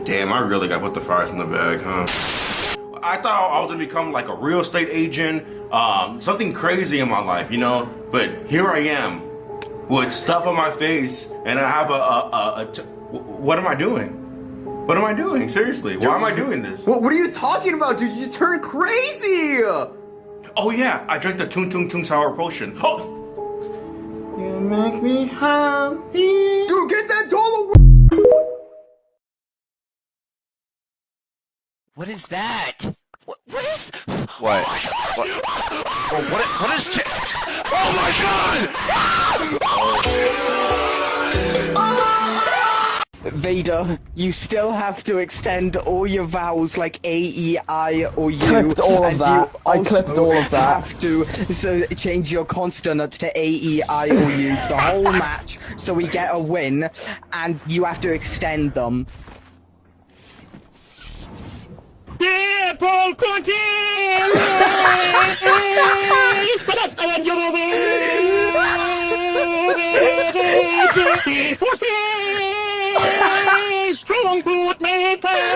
Damn, I really got put the fries in the bag, huh? I thought I was gonna become like a real estate agent, something crazy in my life, you know? But here I am, with stuff on my face, and I have what am I doing? What am I doing? Seriously, why am I doing this? What are you talking about, dude? You turned crazy! Oh yeah, I drank the Tung Tung Tung Sour Potion. Oh! You make me happy. Dude, get that dollar! What is that? What is? What? What? Oh, what is? Oh my God! Vader, you still have to extend all your vowels like A, E, I, or U. Clipped all of and that. You I clipped all of that. have to change your consonants to A, E, I, or U for the whole match, so we get a win, and you have to extend them. Paul Quantum! Strong boot made changes,